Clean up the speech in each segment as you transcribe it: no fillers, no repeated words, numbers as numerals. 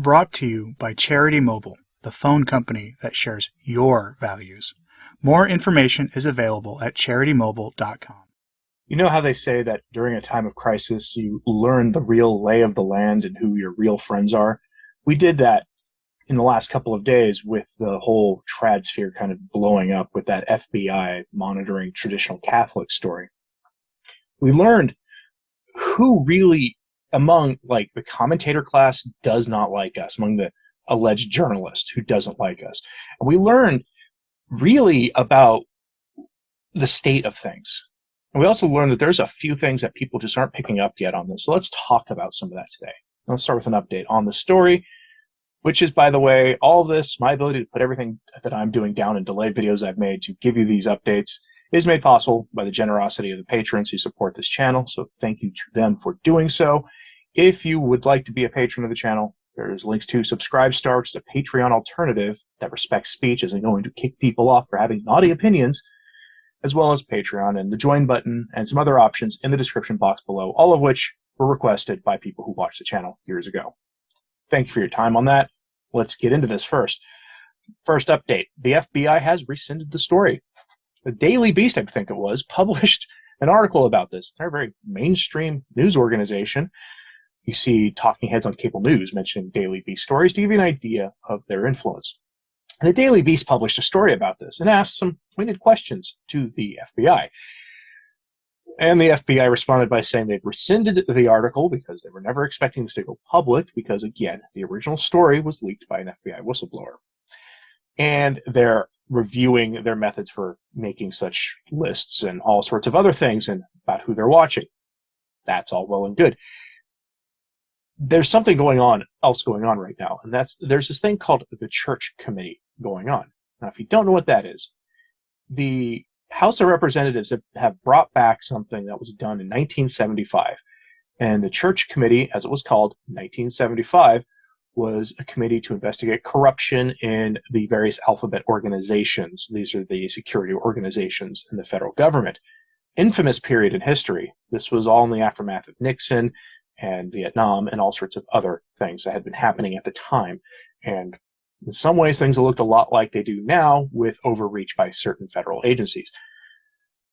Brought to you by Charity Mobile, the phone company that shares your values. More information is available at CharityMobile.com. You know how they say that during a time of crisis, you learn the real lay of the land and who your real friends are? We did that in the last couple of days with the whole trad sphere kind of blowing up with that FBI monitoring traditional Catholic story. We learned who really, among like the commentator class, does not like us, among the alleged journalist who doesn't like us. And we learned really about the state of things. And we also learned that there's a few things that people just aren't picking up yet on this. So let's talk about some of that today. Let's start with an update on the story, which is, by the way, all this, my ability to put everything that I'm doing down in delayed videos I've made to give you these updates is made possible by the generosity of the patrons who support this channel. So thank you to them for doing so. If you would like to be a patron of the channel, there's links to Subscribestar, which is a Patreon alternative that respects speech, isn't going to kick people off for having naughty opinions, as well as Patreon and the join button and some other options in the description box below, all of which were requested by people who watched the channel years ago. Thank you for your time on that. Let's get into this first. First update, the FBI has rescinded the story. The Daily Beast, I think it was, published an article about this. They're a very mainstream news organization. You see talking heads on cable news mentioning Daily Beast stories to give you an idea of their influence. And the Daily Beast published a story about this and asked some pointed questions to the FBI. And the FBI responded by saying they've rescinded the article because they were never expecting this to go public because, again, the original story was leaked by an FBI whistleblower. And they're reviewing their methods for making such lists and all sorts of other things and about who they're watching. That's all well and good. There's something else going on right now, and there's this thing called the Church Committee going on. Now, if you don't know what that is, the House of Representatives have brought back something that was done in 1975, and the Church Committee, as it was called, 1975, was a committee to investigate corruption in the various alphabet organizations. These are the security organizations in the federal government. Infamous period in history. This was all in the aftermath of Nixon and Vietnam and all sorts of other things that had been happening at the time. And in some ways, things looked a lot like they do now with overreach by certain federal agencies.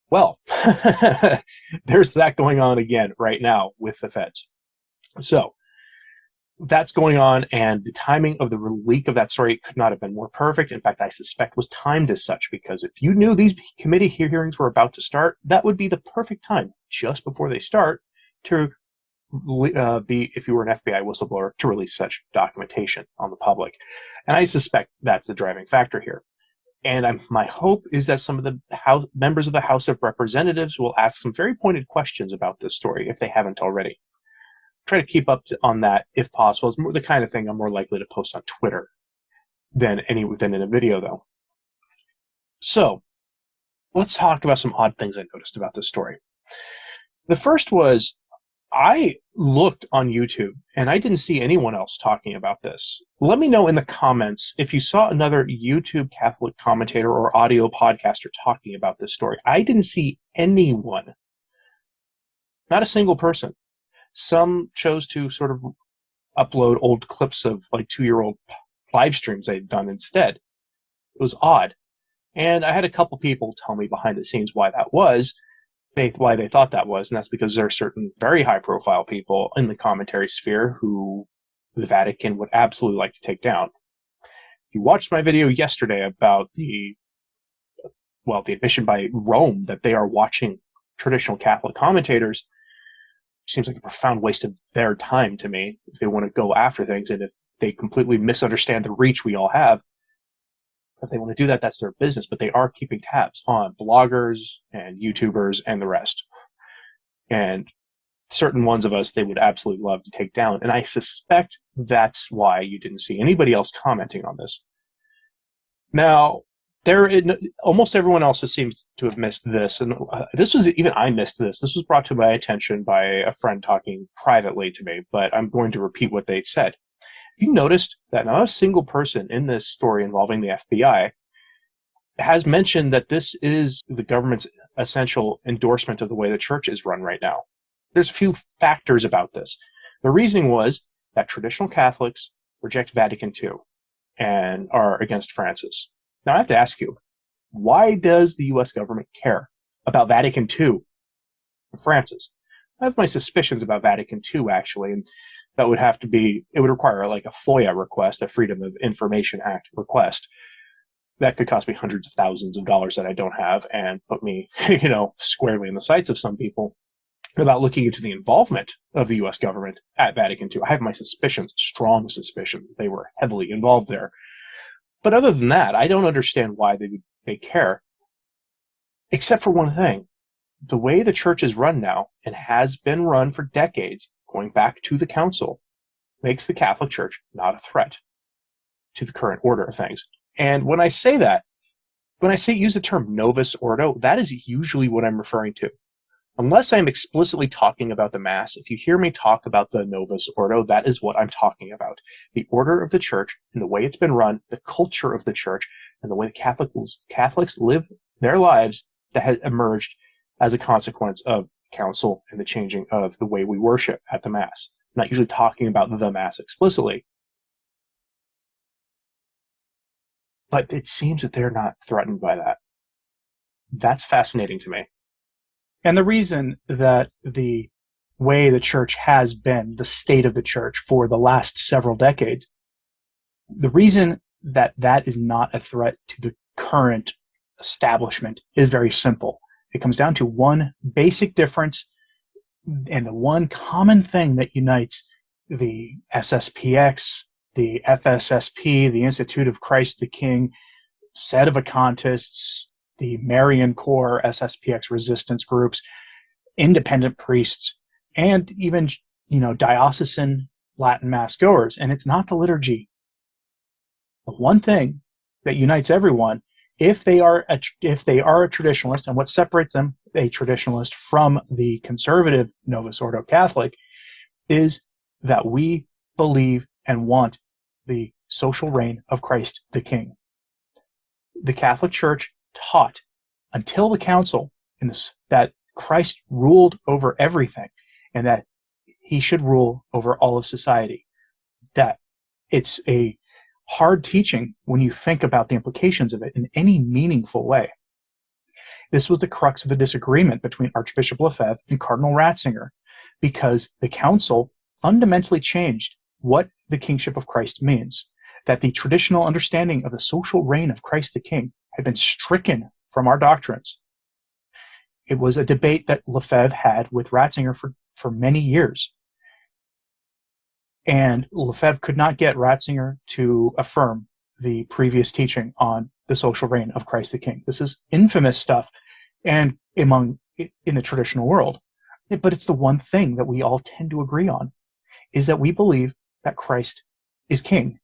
Well, there's that going on again right now with the feds. So that's going on, and the timing of the leak of that story could not have been more perfect. In fact, I suspect was timed as such, because if you knew these committee hearings were about to start, that would be the perfect time, just before they start, to if you were an FBI whistleblower, to release such documentation on the public. And I suspect that's the driving factor here. And my hope is that some of the members of the House of Representatives will ask some very pointed questions about this story, if they haven't already. Try to keep up on that if possible. It's more the kind of thing I'm more likely to post on Twitter than in a video, though. So let's talk about some odd things I noticed about this story. The first was, I looked on YouTube and I didn't see anyone else talking about this. Let me know in the comments if you saw another YouTube Catholic commentator or audio podcaster talking about this story. I didn't see anyone. Not a single person. Some chose to sort of upload old clips of like 2-year-old live streams they'd done instead. It was odd. And I had a couple people tell me behind the scenes why that was. Why they thought that was, and that's because there are certain very high-profile people in the commentary sphere who the Vatican would absolutely like to take down. If you watched my video yesterday about the admission by Rome that they are watching traditional Catholic commentators, it seems like a profound waste of their time to me if they want to go after things, and if they completely misunderstand the reach we all have. If they want to do that, that's their business, but they are keeping tabs on bloggers and YouTubers and the rest. And certain ones of us they would absolutely love to take down. And I suspect that's why you didn't see anybody else commenting on this. Now, almost everyone else seems to have missed this. And I missed this. This was brought to my attention by a friend talking privately to me, but I'm going to repeat what they said. You noticed that not a single person in this story involving the FBI has mentioned that this is the government's essential endorsement of the way the church is run right now. There's a few factors about this. The reasoning was that traditional Catholics reject Vatican II and are against Francis. Now I have to ask you, why does the US government care about Vatican II and Francis? I have my suspicions about Vatican II, actually, and that would have to be, it would require like a FOIA request, a Freedom of Information Act request. That could cost me hundreds of thousands of dollars that I don't have and put me, squarely in the sights of some people about looking into the involvement of the US government at Vatican II. I have my suspicions, strong suspicions, they were heavily involved there. But other than that, I don't understand why they care, except for one thing. The way the church is run now, and has been run for decades, going back to the council, makes the Catholic Church not a threat to the current order of things. And when I say that, when I say use the term novus ordo, that is usually what I'm referring to. Unless I'm explicitly talking about the Mass, if you hear me talk about the novus ordo, that is what I'm talking about. The order of the Church and the way it's been run, the culture of the Church, and the way the Catholics live their lives that has emerged as a consequence of council and the changing of the way we worship at the Mass. I'm not usually talking about the Mass explicitly, but it seems that they're not threatened by that. That's fascinating to me. And the reason that the way the church has been, the state of the church for the last several decades, the reason that that is not a threat to the current establishment is very simple. It comes down to one basic difference, and the one common thing that unites the SSPX, the FSSP, the Institute of Christ the King, Sedevacantists, the Marian Core, SSPX resistance groups, independent priests, and even, diocesan Latin Mass goers. And it's not the liturgy. The one thing that unites everyone, if they are a traditionalist, and what separates them, a traditionalist, from the conservative Novus Ordo Catholic, is that we believe and want the social reign of Christ the King. The Catholic Church taught until the council that Christ ruled over everything and that he should rule over all of society. That it's a hard teaching when you think about the implications of it in any meaningful way. This was the crux of the disagreement between Archbishop Lefebvre and Cardinal Ratzinger, because the council fundamentally changed what the kingship of Christ means, that the traditional understanding of the social reign of Christ the King had been stricken from our doctrines. It was a debate that Lefebvre had with Ratzinger for many years. And Lefebvre could not get Ratzinger to affirm the previous teaching on the social reign of Christ the King. This is infamous stuff and in the traditional world. But it's the one thing that we all tend to agree on, is that we believe that Christ is King,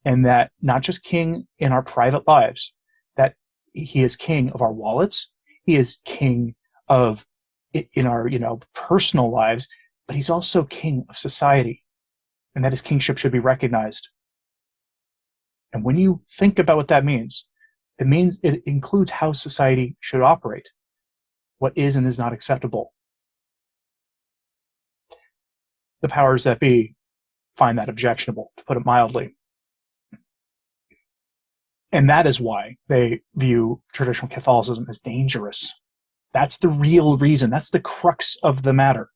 and that not just King in our private lives, that he is King of our wallets, he is King of in our personal lives, but he's also King of society, and that his kingship should be recognized. And when you think about what that means, it includes how society should operate, what is and is not acceptable. The powers that be find that objectionable, to put it mildly. And that is why they view traditional Catholicism as dangerous. That's the real reason. That's the crux of the matter.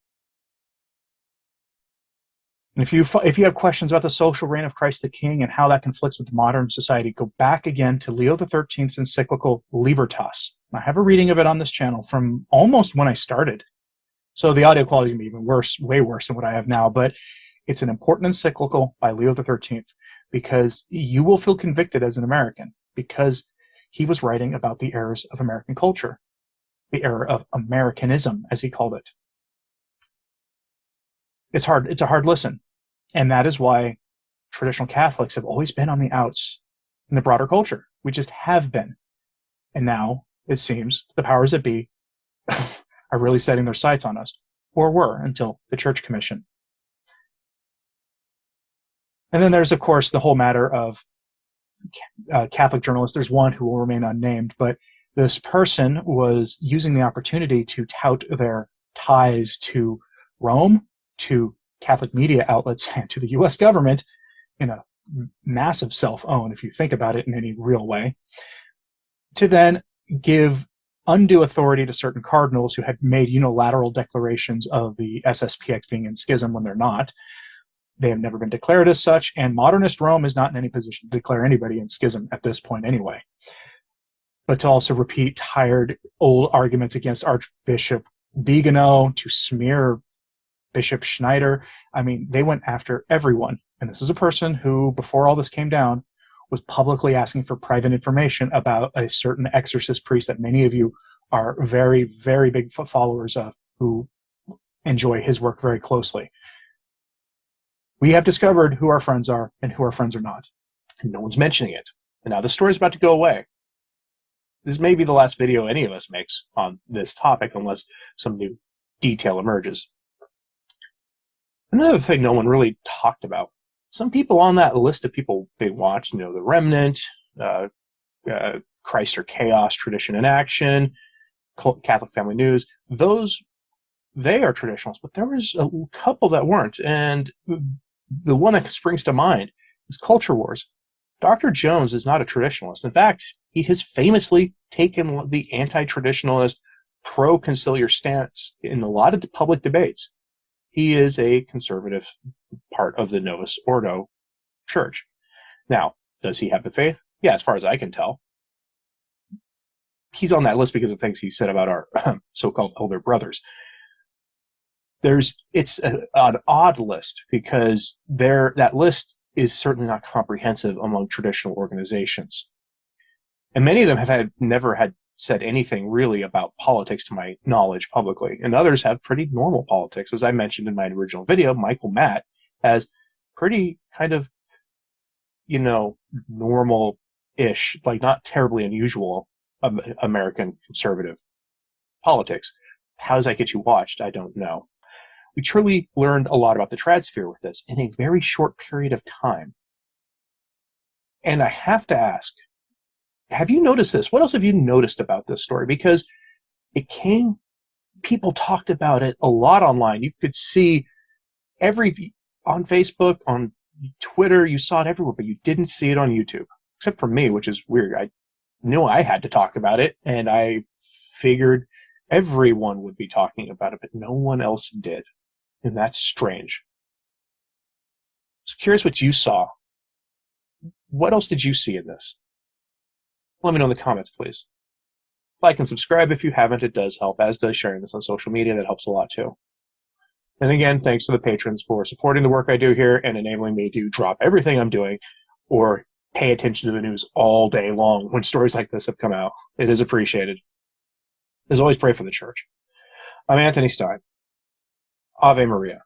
And if you have questions about the social reign of Christ the King and how that conflicts with modern society, go back again to Leo XIII's encyclical Libertas. I have a reading of it on this channel from almost when I started. So the audio quality is going to be even worse, way worse than what I have now. But it's an important encyclical by Leo XIII, because you will feel convicted as an American, because he was writing about the errors of American culture, the error of Americanism, as he called it. It's a hard listen. And that is why traditional Catholics have always been on the outs in the broader culture. We just have been. And now, it seems, the powers that be are really setting their sights on us, or were until the Church Commission. And then there's, of course, the whole matter of Catholic journalists. There's one who will remain unnamed, but this person was using the opportunity to tout their ties to Rome, to Catholic media outlets, and to the U.S. government, in a massive self-own, if you think about it in any real way, to then give undue authority to certain cardinals who had made unilateral declarations of the SSPX being in schism when they're not. They have never been declared as such, and modernist Rome is not in any position to declare anybody in schism at this point anyway. But to also repeat tired old arguments against Archbishop Vigano, to smear Bishop Schneider. I mean, they went after everyone. And this is a person who, before all this came down, was publicly asking for private information about a certain exorcist priest that many of you are very, very big followers of, who enjoy his work very closely. We have discovered who our friends are and who our friends are not. And no one's mentioning it. And now the story's about to go away. This may be the last video any of us makes on this topic unless some new detail emerges. Another thing no one really talked about. Some people on that list of people they watched, The Remnant, Christ or Chaos, Tradition in Action, Catholic Family News, they are traditionalists, but there was a couple that weren't. And the one that springs to mind is Culture Wars. Dr. Jones is not a traditionalist. In fact, he has famously taken the anti-traditionalist, pro-conciliar stance in a lot of the public debates. He is a conservative part of the Novus Ordo Church. Now, does he have the faith? Yeah, as far as I can tell. He's on that list because of things he said about our so-called elder brothers. It's an odd list because that list is certainly not comprehensive among traditional organizations. And many of them have never had said anything really about politics to my knowledge publicly. And others have pretty normal politics. As I mentioned in my original video, Michael Matt has pretty kind of, normal-ish, like not terribly unusual American conservative politics. How does that get you watched? I don't know. We truly learned a lot about the trad sphere with this in a very short period of time. And I have to ask, have you noticed this? What else have you noticed about this story? Because people talked about it a lot online. You could see on Facebook, on Twitter, you saw it everywhere, but you didn't see it on YouTube, except for me, which is weird. I knew I had to talk about it, and I figured everyone would be talking about it, but no one else did. And that's strange. I was curious what you saw. What else did you see in this? Let me know in the comments, please. Like and subscribe if you haven't. It does help, as does sharing this on social media. That helps a lot, too. And again, thanks to the patrons for supporting the work I do here and enabling me to drop everything I'm doing or pay attention to the news all day long when stories like this have come out. It is appreciated. As always, pray for the church. I'm Anthony Stine. Ave Maria.